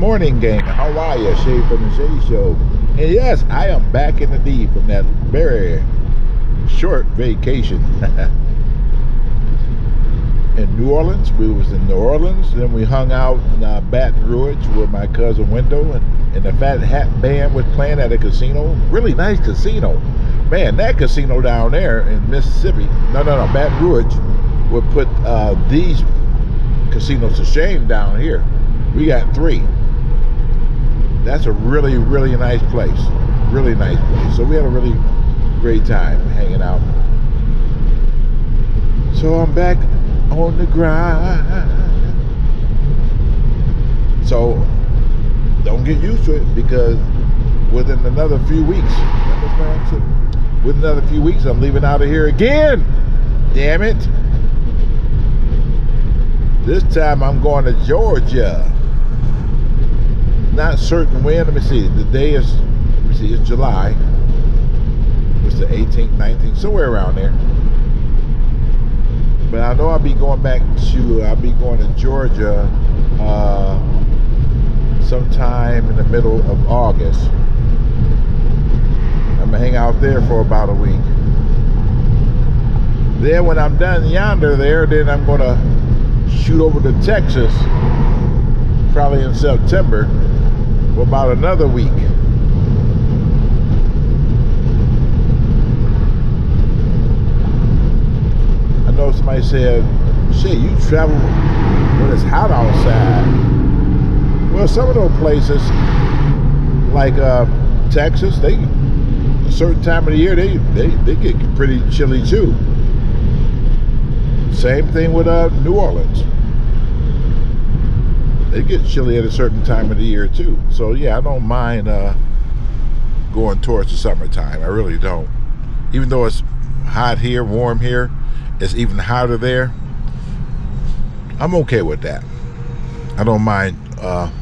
morning, gang. How are you? Shay from the Shay Show. And yes, I am back in the D from that very short vacation. In New Orleans. We was in New Orleans. Then we hung out in Baton Rouge with my cousin Wendell. And the Fat Hat Band was playing at a casino. Really nice casino. Man, that casino down there in Mississippi, Baton Rouge, would put these casinos to shame down here. We got 3. That's a really, really nice place. Really nice place. So we had a really great time hanging out. So I'm back on the grind. So don't get used to it, because within another few weeks, I'm leaving out of here again. Damn it. This time I'm going to Georgia. Not certain when. Let me see. The day is, it's July. It's the 18th, 19th, somewhere around there. But I know I'll be going to Georgia sometime in the middle of August. I'm gonna hang out there for about a week. Then when I'm done yonder there, then I'm gonna shoot over to Texas, probably in September, for about another week. I know somebody said, "Shit, you travel when it's hot outside." Well, some of those places, like Texas, a certain time of the year, they get pretty chilly too. Same thing with New Orleans. They get chilly at a certain time of the year too. So yeah, I don't mind going towards the summertime. I really don't. Even though it's hot here, warm here, it's even hotter there. I'm okay with that. I don't mind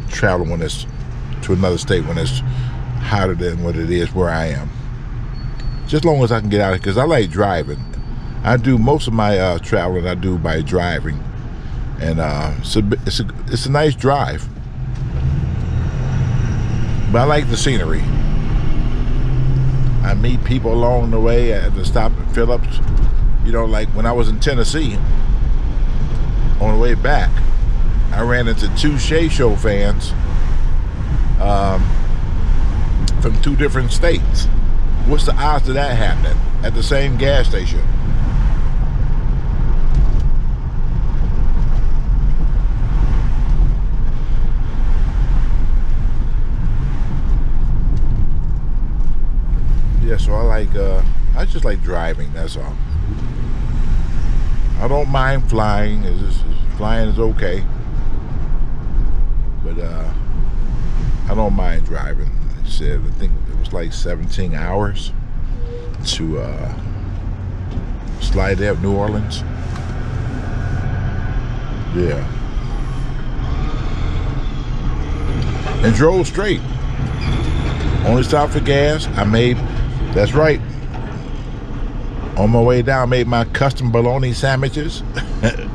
traveling when it's to another state when it's hotter than what it is where I am. Just as long as I can get out of it, because I like driving. I do most of my traveling I do by driving, and it's a nice drive. But I like the scenery. I meet people along the way at the stop and fill ups. You know, like when I was in Tennessee, on the way back, I ran into 2 Shay Show fans from 2 different states. What's the odds of that happening at the same gas station? Yeah, so I just like driving, that's all. I don't mind flying. Flying is okay, but I don't mind driving. Like I said, I think it was like 17 hours to Slidell, New Orleans. Yeah, and drove straight. Only stopped for gas. That's right. On my way down, I made my custom bologna sandwiches,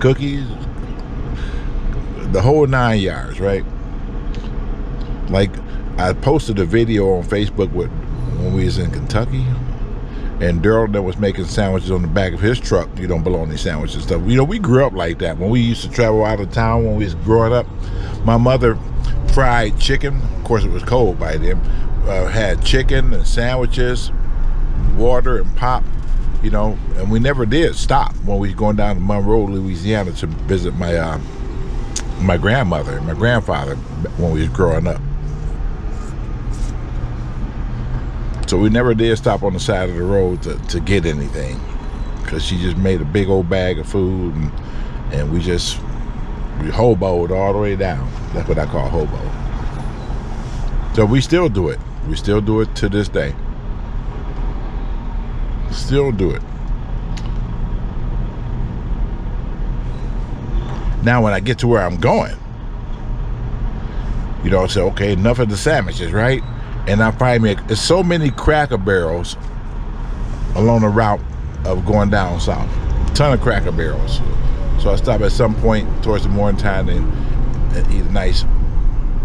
cookies, the whole 9 yards, right? Like, I posted a video on Facebook when we was in Kentucky, and Daryl that was making sandwiches on the back of his truck, bologna sandwiches and stuff. We grew up like that. When we used to travel out of town when we was growing up, my mother fried chicken. Of course, it was cold by then. Had chicken and sandwiches, water and pop. And we never did stop when we was going down to Monroe, Louisiana to visit my grandmother and my grandfather when we was growing up. So we never did stop on the side of the road to get anything, because she just made a big old bag of food, and we hoboed all the way down. That's what I call hobo. So we still do it. We still do it to this day. Still do it. Now when I get to where I'm going, I say, okay, enough of the sandwiches, right? And I find there's so many Cracker Barrels along the route of going down south. A ton of Cracker Barrels. So I stop at some point towards the morning time and eat a nice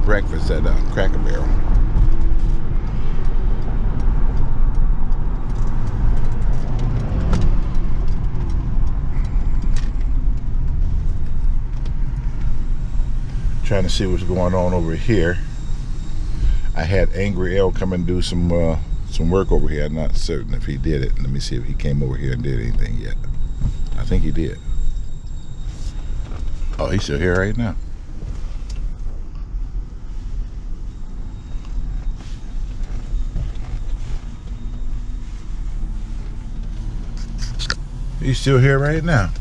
breakfast at Cracker Barrel. Trying to see what's going on over here. I had Angry L come and do some work over here. I'm not certain if he did it. Let me see if he came over here and did anything yet. I think he did. Oh, he's still here right now. He's still here right now.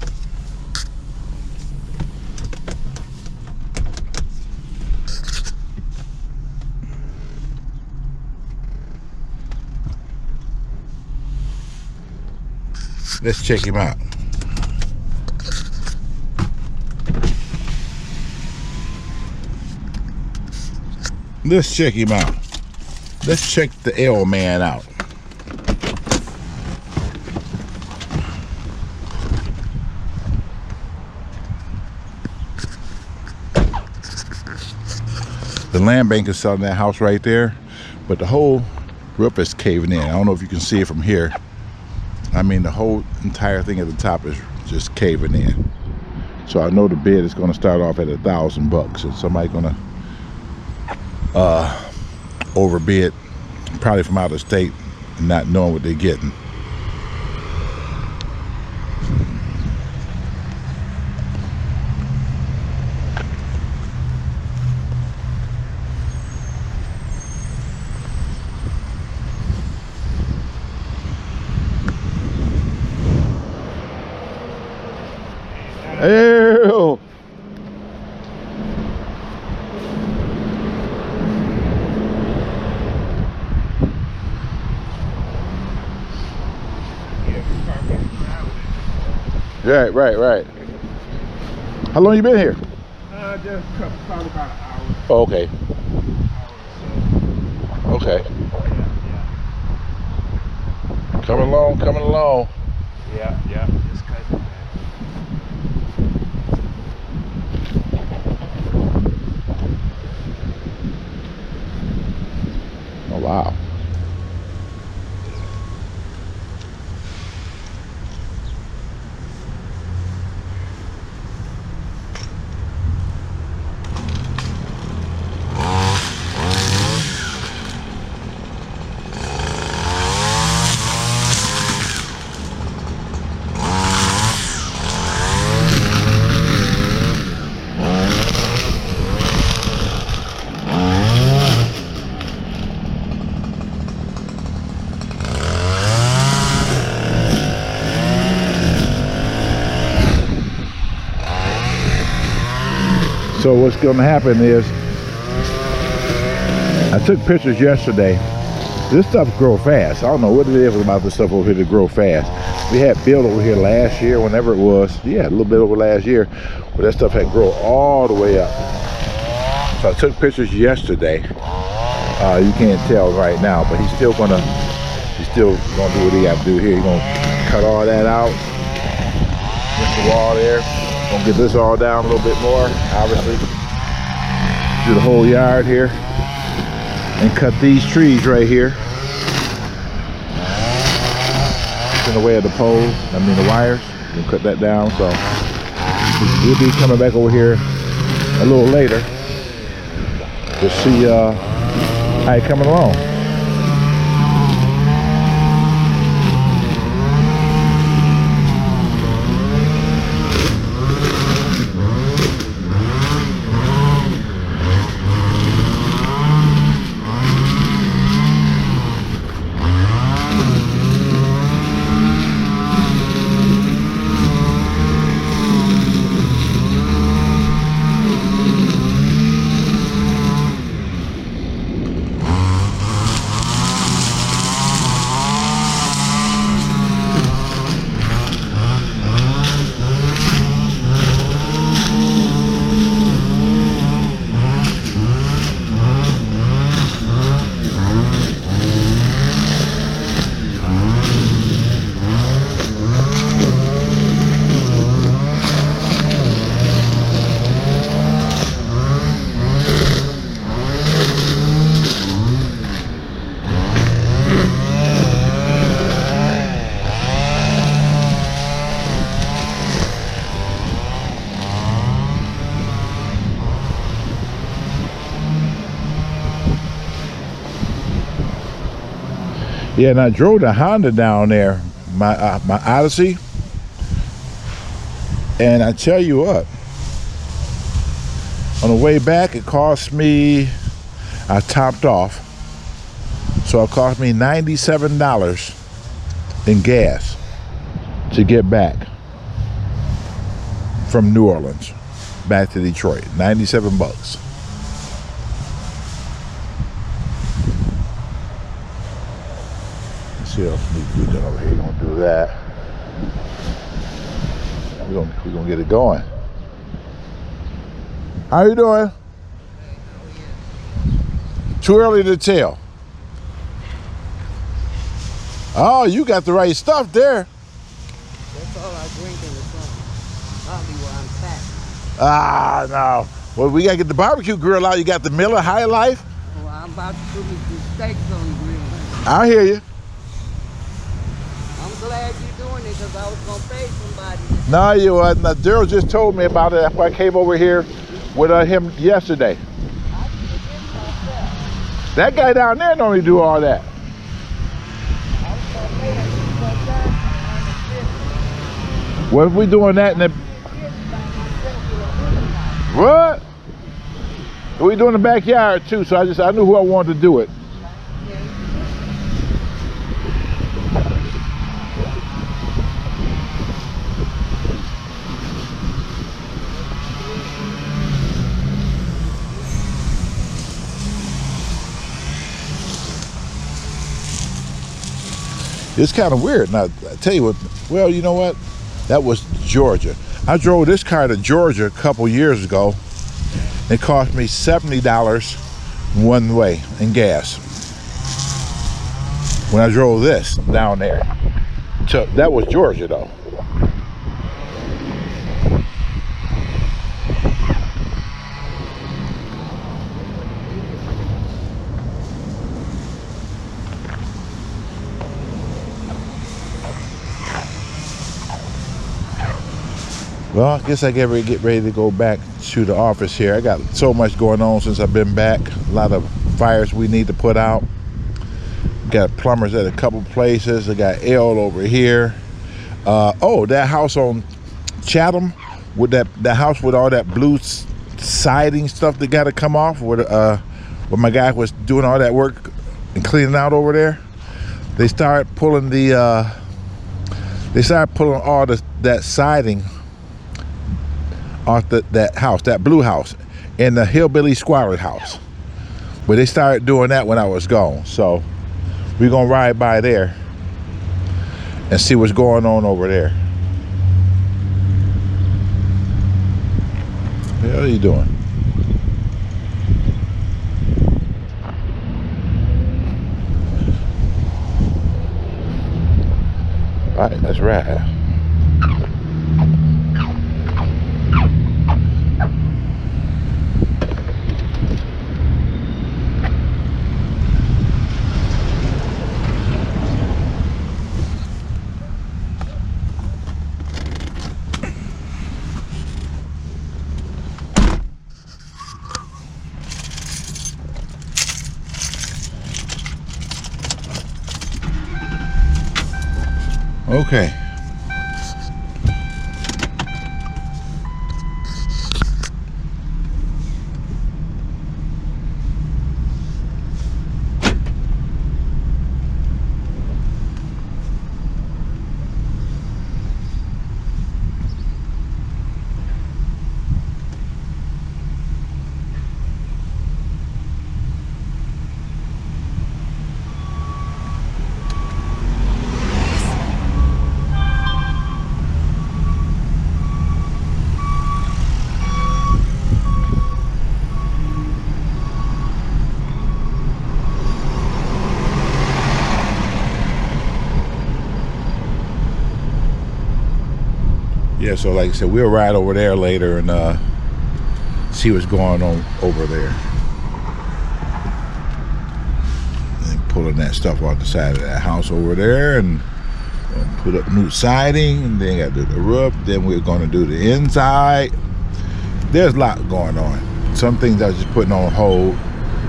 Let's check him out. Let's check him out. Let's check the L man out. The land bank is selling that house right there, but the whole roof is caving in. I don't know if you can see it from here. I mean, the whole entire thing at the top is just caving in. So I know the bid is going to start off at $1,000, and somebody's going to overbid, probably from out of state, and not knowing what they're getting. Ew. Right. How long you been here? Just probably about an hour. Oh, okay. Okay. Yeah. Coming along. Yeah. Just cutting. Oh, wow. So what's going to happen is, I took pictures yesterday. This stuff grows fast. I don't know what it is about this stuff over here to grow fast. We had Bill over here last year, whenever it was. Yeah, a little bit over last year, but that stuff had grown all the way up. So I took pictures yesterday. You can't tell right now, but he's still gonna do what he got to do here. He's gonna cut all that out, get the wall there. Gonna get this all down a little bit more, obviously. Do the whole yard here and cut these trees right here. It's in the way of the poles, the wires. We'll cut that down, so we'll be coming back over here a little later to see how it's coming along. Yeah, and I drove the Honda down there, my my Odyssey, and I tell you what, on the way back it cost me, I topped off, so it cost me $97 in gas to get back from New Orleans back to Detroit. 97 bucks. Let's see what else we doing over here. We're gonna do that. We're gonna get it going. How you doing? Too early to tell. Oh, you got the right stuff there. That's all I drink in the summer. Probably where I'm fat. Ah, no. Well, we gotta get the barbecue grill out. You got the Miller High Life. Well, I'm about to put me some steaks on the grill. I hear you. I'm glad you're doing it because I was going to pay somebody. No, you wasn't. Daryl just told me about it. That's why I came over here with him yesterday. I did it myself. That guy down there don't even do all that. I was going to pay him $2 What if we doing that in the... What? We doing the backyard too, so I knew who I wanted to do it. It's kind of weird. Now, I tell you what, well, you know what? That was Georgia. I drove this car to Georgia a couple years ago. It cost me $70 one way in gas. When I drove this down there. That was Georgia though. Well, I guess I get ready to go back to the office here. I got so much going on since I've been back. A lot of fires we need to put out. Got plumbers at a couple places. I got L over here. Oh, that house on Chatham, with that house with all that blue siding stuff that got to come off. Where my guy was doing all that work and cleaning out over there. They started pulling all that siding off that house, that blue house, in the hillbilly squatter house. But they started doing that when I was gone. So we're gonna ride by there and see what's going on over there. What the hell are you doing? All right, let's ride. Okay. Yeah, so like I said, we'll ride over there later and see what's going on over there. And pulling that stuff off the side of that house over there and put up new siding, and then got to do the roof. Then we're going to do the inside. There's a lot going on. Some things I was just putting on hold.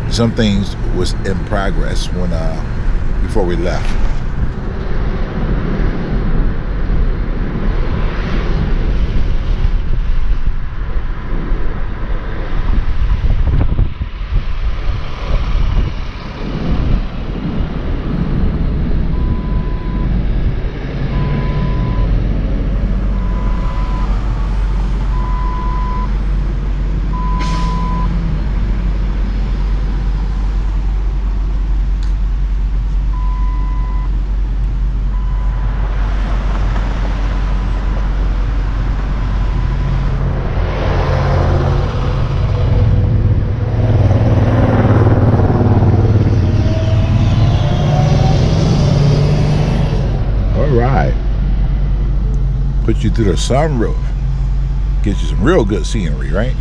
Some things was in progress when before we left. Right, put you through the sunroof, get you some real good scenery, right?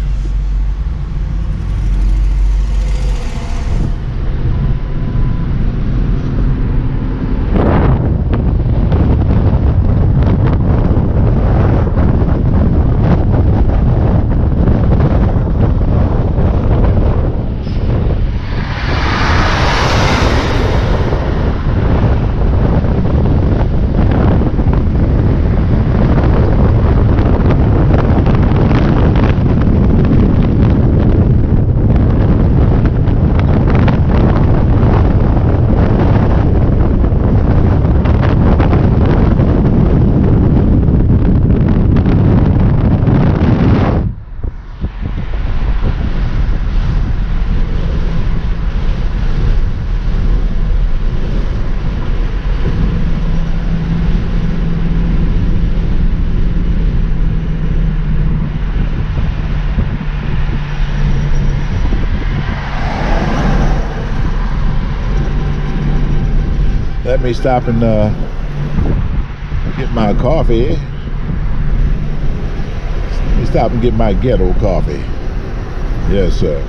Let me stop and get my coffee. Let me stop and get my ghetto coffee. Yes, sir.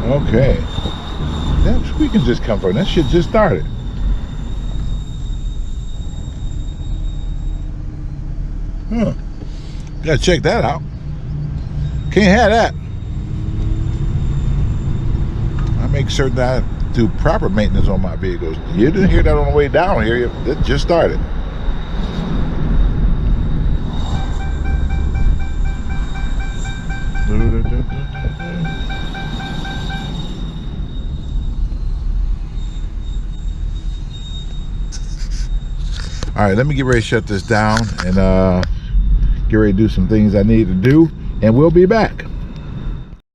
Okay. That we can just come from. That shit just started. Huh. Gotta check that out. Can't have that. I make certain that I do proper maintenance on my vehicles. You didn't hear that on the way down here. It just started. All right, let me get ready to shut this down and get ready to do some things I need to do, and we'll be back.